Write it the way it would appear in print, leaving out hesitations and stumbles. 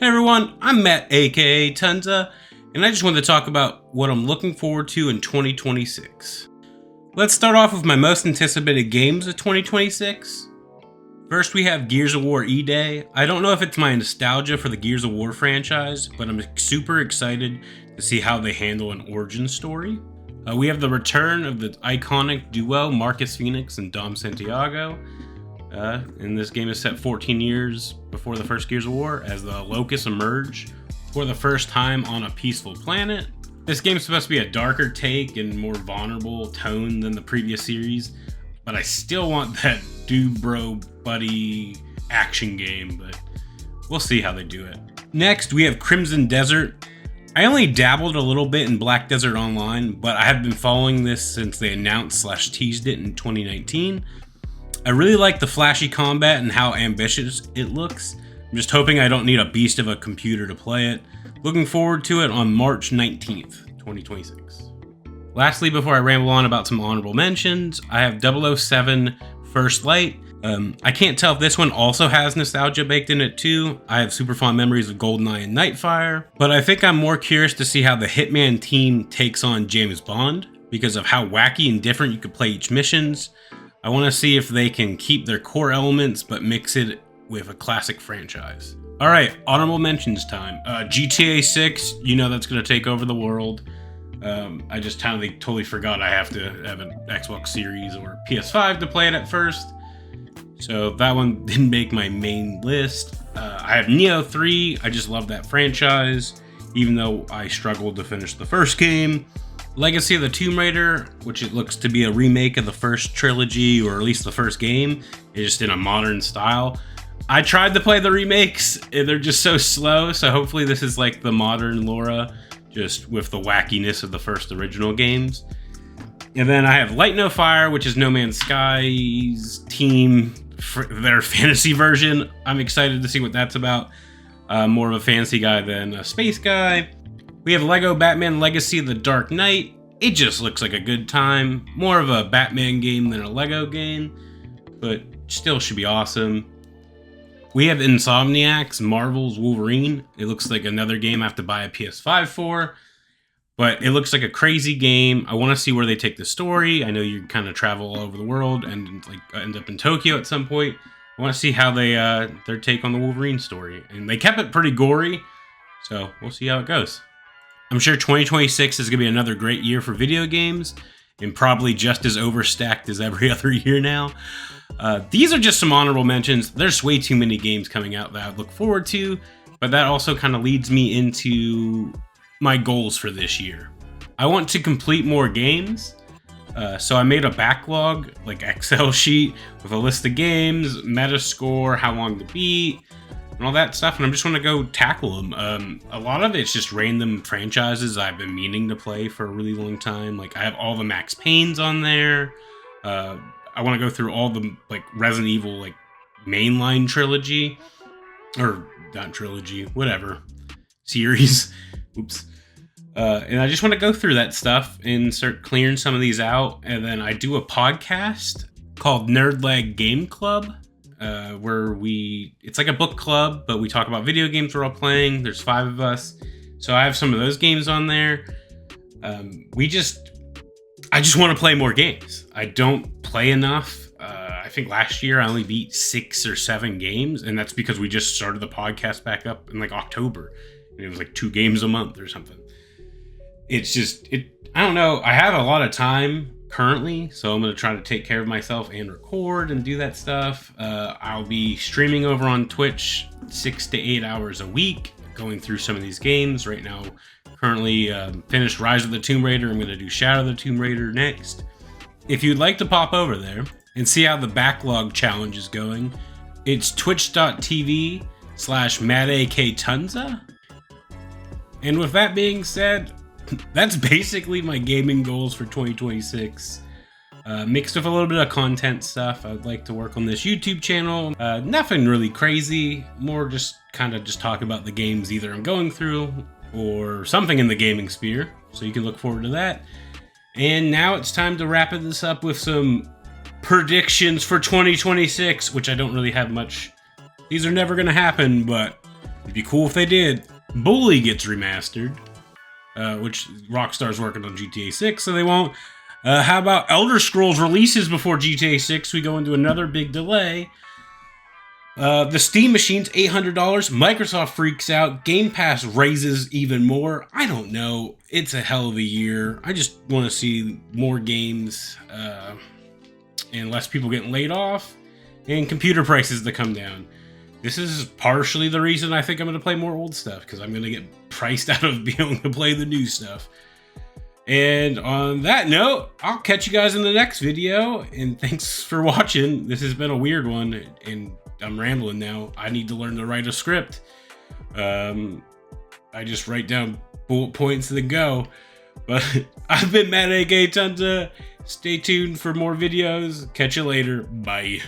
Hey everyone, I'm Matt aka Tunza, and I just wanted to talk about what I'm looking forward to in 2026. Let's start off with my most anticipated games of 2026. First we have Gears of War E-Day. I don't know if it's my nostalgia for the Gears of War franchise, but I'm super excited to see how they handle an origin story. We have the return of the iconic duo Marcus Phoenix and Dom Santiago. And this game is set 14 years before the first Gears of War as the Locusts emerge for the first time on a peaceful planet. This game is supposed to be a darker take and more vulnerable tone than the previous series, but I still want that dude bro buddy action game, but we'll see how they do it. Next, we have Crimson Desert. I only dabbled a little bit in Black Desert Online, but I have been following this since they announced / teased it in 2019. I really like the flashy combat and how ambitious it looks. I'm just hoping I don't need a beast of a computer to play it. Looking forward to it on March 19th, 2026. Lastly, before I ramble on about some honorable mentions, I have 007 First Light. I can't tell if this one also has nostalgia baked in it too. I have super fond memories of GoldenEye and Nightfire, but I think I'm more curious to see how the Hitman team takes on James Bond because of how wacky and different you could play each missions. I want to see if they can keep their core elements but mix it with a classic franchise. Alright, honorable mentions time. GTA 6, you know that's going to take over the world. I just totally forgot I have to have an Xbox Series or PS5 to play it at first. So that one didn't make my main list. I have Neo 3, I just love that franchise, even though I struggled to finish the first game. Legacy of the Tomb Raider, which it looks to be a remake of the first trilogy, or at least the first game, just in a modern style. I tried to play the remakes, and they're just so slow, so hopefully this is like the modern Laura, just with the wackiness of the first original games. And then I have Light No Fire, which is No Man's Sky's team, their fantasy version. I'm excited to see what that's about. More of a fantasy guy than a space guy. We have Lego Batman Legacy of the Dark Knight. It just looks like a good time. More of a Batman game than a Lego game, but still should be awesome. We have Insomniac's Marvel's Wolverine. It looks like another game I have to buy a PS5 for, but it looks like a crazy game. I want to see where they take the story. I know you kind of travel all over the world and like end up in Tokyo at some point. I want to see how they their take on the Wolverine story, and they kept it pretty gory, so we'll see how it goes. I'm sure 2026 is going to be another great year for video games, and probably just as overstacked as every other year now. These are just some honorable mentions. There's way too many games coming out that I look forward to, but that also kind of leads me into my goals for this year. I want to complete more games, so I made a backlog, like Excel sheet, with a list of games, Metascore, how long to beat, and all that stuff, and I'm just going to go tackle them. A lot of it's just random franchises I've been meaning to play for a really long time. Like, I have all the Max Paynes on there. I want to go through all the, like, Resident Evil, like, mainline trilogy. Or, not trilogy, whatever. Series. Oops. And I just want to go through that stuff and start clearing some of these out. And then I do a podcast called Nerdlag Game Club. Where it's like a book club, but we talk about video games we're all playing. There's 5 of us. So I have some of those games on there. I just want to play more games. I don't play enough. I think last year I only beat 6 or 7 games, and that's because we just started the podcast back up in like October. And it was like 2 games a month or something. It's just, I don't know. I have a lot of time currently, so I'm going to try to take care of myself and record and do that stuff. I'll be streaming over on Twitch 6 to 8 hours a week, going through some of these games. Right now, currently finished Rise of the Tomb Raider. I'm going to do Shadow of the Tomb Raider next. If you'd like to pop over there and see how the backlog challenge is going, it's twitch.tv/MattAKTunza. And with that being said, that's basically my gaming goals for 2026. Mixed with a little bit of content stuff. I'd like to work on this YouTube channel. Nothing really crazy. More just talk about the games either I'm going through or something in the gaming sphere. So you can look forward to that. And now it's time to wrap this up with some predictions for 2026, which I don't really have much. These are never going to happen, but It'd be cool if they did. Bully gets remastered, which Rockstar's working on GTA 6, so they won't. How about Elder Scrolls releases before GTA 6? We go into another big delay. The Steam machine's $800. Microsoft freaks out. Game Pass raises even more. I don't know. It's a hell of a year. I just want to see more games and less people getting laid off and computer prices to come down. This is partially the reason I think I'm going to play more old stuff, because I'm going to get priced out of being able to play the new stuff. And on that note, I'll catch you guys in the next video, and thanks for watching. This has been a weird one, and I'm rambling now. I need to learn to write a script. I just write down bullet points and then go. But I've been Matt, aka Tunza. Stay tuned for more videos. Catch you later. Bye.